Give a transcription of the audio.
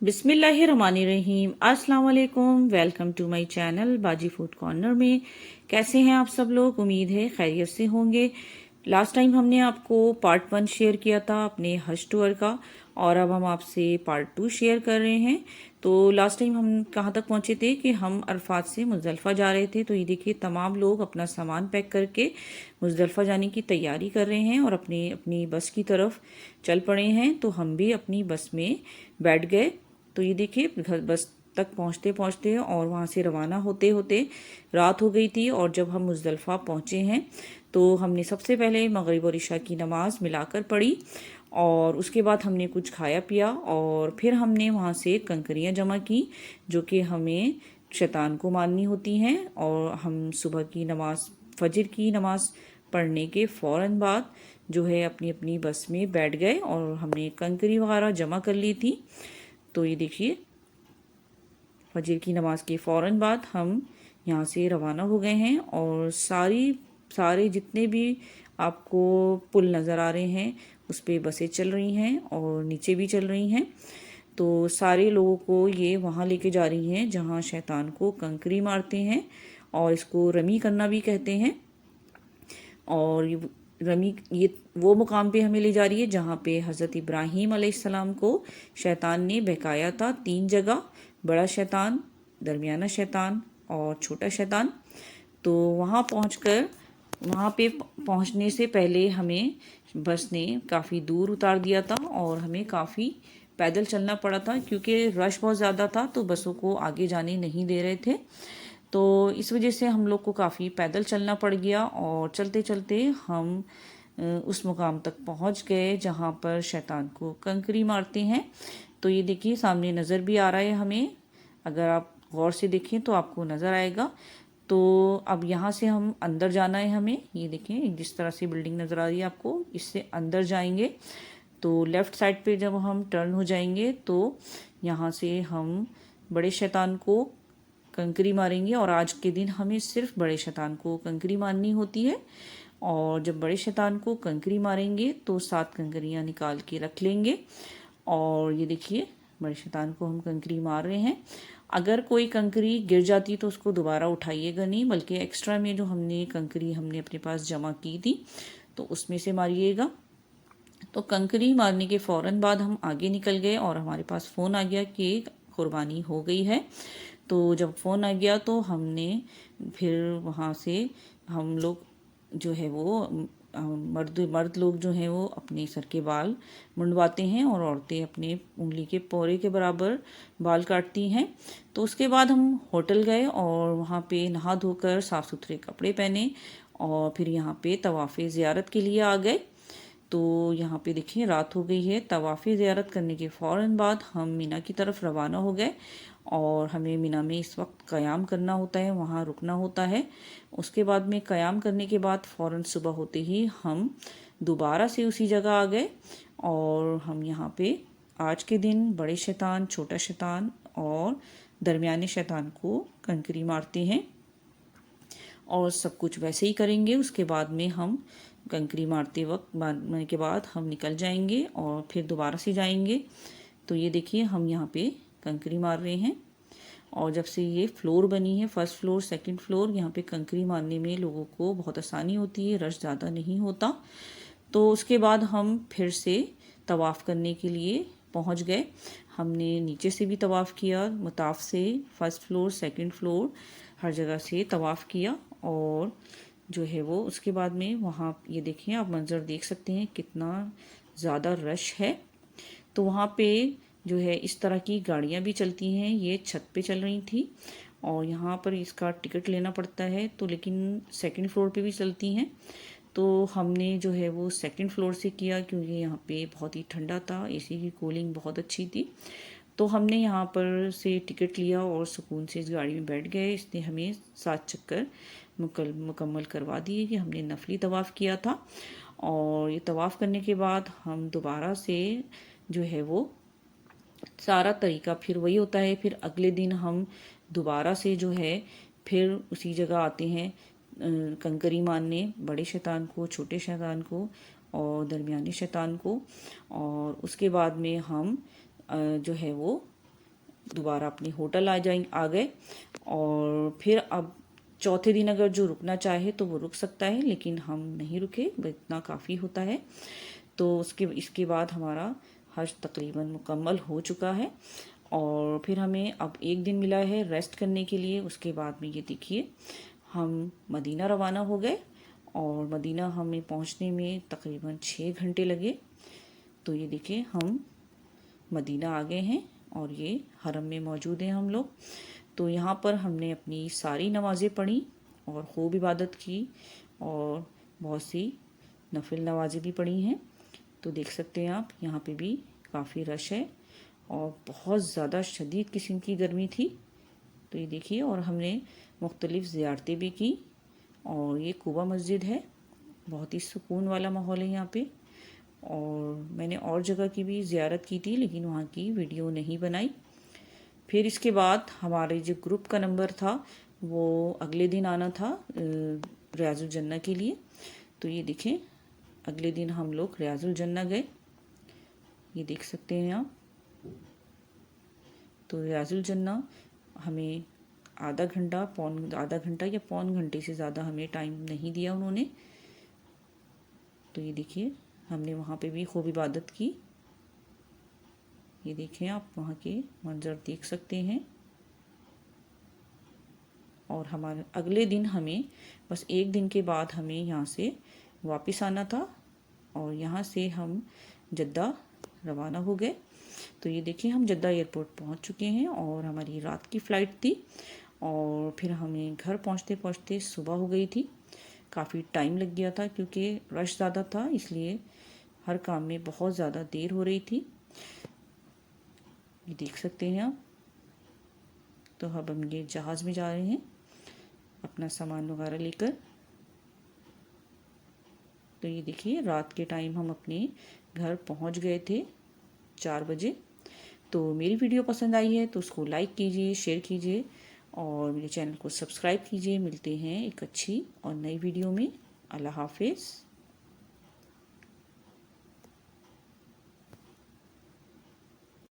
बिस्मिल्लाहिर्रहमानिर्रहीम। अस्सलाम वालेकुम। वेलकम टू माय चैनल बाजी फूड कॉर्नर में। कैसे हैं आप सब लोग? उम्मीद है खैरियत से होंगे। लास्ट टाइम हमने आपको पार्ट 1 शेयर किया था अपने हज टूर का, और अब हम आपसे पार्ट 2 शेयर कर रहे हैं। तो लास्ट टाइम हम कहाँ तक पहुँचे थे कि हम अरफात से मुज़दलिफ़ा जा रहे थे। तो ये देखिए, तमाम लोग अपना सामान पैक करके मुज़दलिफ़ा जाने की तैयारी कर रहे हैं और अपनी अपनी बस की तरफ चल पड़े हैं। तो हम भी अपनी बस में बैठ गए। तो ये देखिए, घर बस तक पहुंचते पहुंचते और वहां से रवाना होते होते रात हो गई थी। और जब हम मुज़दलिफ़ा पहुंचे हैं तो हमने सबसे पहले मगरिब और इशा की नमाज़ मिलाकर पढ़ी, और उसके बाद हमने कुछ खाया पिया, और फिर हमने वहां से कंकरियां जमा की जो कि हमें शैतान को मारनी होती हैं। और हम सुबह की नमाज, फजर की नमाज पढ़ने के फ़ौरन बाद जो है अपनी अपनी बस में बैठ गए और हमने कंकरी वगैरह जमा कर ली थी। तो ये देखिए, फजर की नमाज के फ़ौरन बाद हम यहाँ से रवाना हो गए हैं। और सारे जितने भी आपको पुल नज़र आ रहे हैं उस पे बसें चल रही हैं और नीचे भी चल रही हैं। तो सारे लोगों को ये वहाँ लेके जा रही हैं जहाँ शैतान को कंकरी मारते हैं, और इसको रमी करना भी कहते हैं। और रमी ये वो मुकाम पे हमें ले जा रही है जहाँ पे हज़रत इब्राहीम अलैहिस्सलाम को शैतान ने बहकाया था। 3 जगह, बड़ा शैतान, दरमियाना शैतान और छोटा शैतान। तो वहाँ पे पहुँचने से पहले हमें बस ने काफ़ी दूर उतार दिया था और हमें काफ़ी पैदल चलना पड़ा था क्योंकि रश बहुत ज़्यादा था, तो बसों को आगे जाने नहीं दे रहे थे। तो इस वजह से हम लोग को काफ़ी पैदल चलना पड़ गया, और चलते चलते हम उस मुकाम तक पहुंच गए जहां पर शैतान को कंकरी मारते हैं। तो ये देखिए, सामने नज़र भी आ रहा है हमें, अगर आप गौर से देखें तो आपको नज़र आएगा। तो अब यहाँ से हम अंदर जाना है हमें। ये देखें, जिस तरह से बिल्डिंग नज़र आ रही है आपको, इससे अंदर जाएंगे तो लेफ़्ट साइड पे जब हम टर्न हो जाएंगे तो यहाँ से हम बड़े शैतान को कंकरी मारेंगे। और आज के दिन हमें सिर्फ बड़े शैतान को कंकरी मारनी होती है। और जब बड़े शैतान को कंकरी मारेंगे तो 7 कंकरियां निकाल के रख लेंगे। और ये देखिए, बड़े शैतान को हम कंकरी मार रहे हैं। अगर कोई कंकरी गिर जाती तो उसको दोबारा उठाइएगा नहीं, बल्कि एक्स्ट्रा में जो हमने कंकरी हमने अपने पास जमा की थी तो उसमें से मारिएगा। तो कंकरी मारने के फ़ौरन बाद हम आगे निकल गए और हमारे पास फ़ोन आ गया कि कुर्बानी हो गई है। तो जब फ़ोन आ गया तो हमने फिर वहाँ से हम लोग जो है वो मर्द लोग जो हैं वो अपने सर के बाल मुंडवाते हैं और औरतें अपने उंगली के पोरे के बराबर बाल काटती हैं। तो उसके बाद हम होटल गए और वहाँ पे नहा धोकर साफ़ सुथरे कपड़े पहने और फिर यहाँ पे तवाफ़े ज़ियारत के लिए आ गए। तो यहाँ पे देखिए, रात हो गई है। तवाफ़ी ज़ियारत करने के फ़ौरन बाद हम मीना की तरफ रवाना हो गए, और हमें मीना में इस वक्त क़याम करना होता है, वहाँ रुकना होता है। उसके बाद में क़याम करने के बाद फ़ौरन सुबह होते ही हम दोबारा से उसी जगह आ गए, और हम यहाँ पे आज के दिन बड़े शैतान, छोटा शैतान और दरमियाने शैतान को कंकरी मारते हैं। और सब कुछ वैसे ही करेंगे। उसके बाद में हम कंकरी मारने के बाद हम निकल जाएंगे और फिर दोबारा से जाएंगे। तो ये देखिए, हम यहाँ पे कंकरी मार रहे हैं। और जब से ये फ्लोर बनी है, फर्स्ट फ्लोर सेकंड फ्लोर, यहाँ पे कंकरी मारने में लोगों को बहुत आसानी होती है, रश ज़्यादा नहीं होता। तो उसके बाद हम फिर से तवाफ़ करने के लिए पहुँच गए। हमने नीचे से भी तवाफ़ किया, मताफ से फर्स्ट फ्लोर सेकंड फ्लोर हर जगह से तवाफ़ किया। और जो है वो उसके बाद में वहाँ ये देखिए, आप मंज़र देख सकते हैं कितना ज़्यादा रश है। तो वहाँ पे जो है इस तरह की गाड़ियाँ भी चलती हैं, ये छत पे चल रही थी और यहाँ पर इसका टिकट लेना पड़ता है। तो लेकिन सेकंड फ्लोर पे भी चलती हैं। तो हमने जो है वो सेकंड फ्लोर से किया क्योंकि यहाँ पे बहुत ही ठंडा था, एसी की कूलिंग बहुत अच्छी थी। तो हमने यहाँ पर से टिकट लिया और सुकून से इस गाड़ी में बैठ गए। इसने हमें 7 चक्कर मुकम्मल करवा दिए कि हमने नफली तवाफ़ किया था। और ये तवाफ़ करने के बाद हम दोबारा से जो है वो सारा तरीका फिर वही होता है। फिर अगले दिन हम दोबारा से जो है फिर उसी जगह आते हैं कंकरी मारने, बड़े शैतान को, छोटे शैतान को और दरमियाने शैतान को। और उसके बाद में हम जो है वो दोबारा अपने होटल आ गए। और फिर अब चौथे दिन अगर जो रुकना चाहे तो वो रुक सकता है, लेकिन हम नहीं रुके, इतना काफ़ी होता है। तो इसके बाद हमारा हज तकरीबन मुकम्मल हो चुका है। और फिर हमें अब एक दिन मिला है रेस्ट करने के लिए। उसके बाद में ये देखिए हम मदीना रवाना हो गए, और मदीना हमें पहुंचने में तकरीबन 6 घंटे लगे। तो ये देखिए हम मदीना आ गए हैं और ये हरम में मौजूद हैं हम लोग। तो यहाँ पर हमने अपनी सारी नमाज़ें पढ़ी और खूब इबादत की, और बहुत सी नफिल नमाज़ें भी पढ़ी हैं। तो देख सकते हैं आप, यहाँ पे भी काफ़ी रश है और बहुत ज़्यादा शदीद किस्म की गर्मी थी। तो ये देखिए, और हमने मुख्तलिफ़ ज़ियारतें भी की। और ये कुबा मस्जिद है, बहुत ही सुकून वाला माहौल है यहाँ पे। और मैंने और जगह की भी ज़ियारत की थी, लेकिन वहाँ की वीडियो नहीं बनाई। फिर इसके बाद हमारे जो ग्रुप का नंबर था वो अगले दिन आना था रियाजुल जन्ना के लिए। तो ये देखें, अगले दिन हम लोग रियाजुल जन्ना गए, ये देख सकते हैं आप। तो रियाजुल जन्ना हमें आधा घंटा या पौन घंटे से ज़्यादा हमें टाइम नहीं दिया उन्होंने। तो ये देखिए, हमने वहाँ पे भी खूब इबादत की। ये देखें आप, वहाँ के मंजर देख सकते हैं। और हमारे अगले दिन हमें बस एक दिन के बाद हमें यहाँ से वापस आना था, और यहाँ से हम जद्दा रवाना हो गए। तो ये देखिए, हम जद्दा एयरपोर्ट पहुँच चुके हैं और हमारी रात की फ़्लाइट थी। और फिर हमें घर पहुँचते पहुँचते सुबह हो गई थी। काफ़ी टाइम लग गया था क्योंकि रश ज़्यादा था, इसलिए हर काम में बहुत ज़्यादा देर हो रही थी। ये देख सकते हैं आप। तो अब हम ये जहाज़ में जा रहे हैं अपना सामान वगैरह लेकर। तो ये देखिए, रात के टाइम हम अपने घर पहुंच गए थे 4 बजे। तो मेरी वीडियो पसंद आई है तो उसको लाइक कीजिए, शेयर कीजिए और मेरे चैनल को सब्सक्राइब कीजिए। मिलते हैं एक अच्छी और नई वीडियो में। अल्लाह हाफिज़।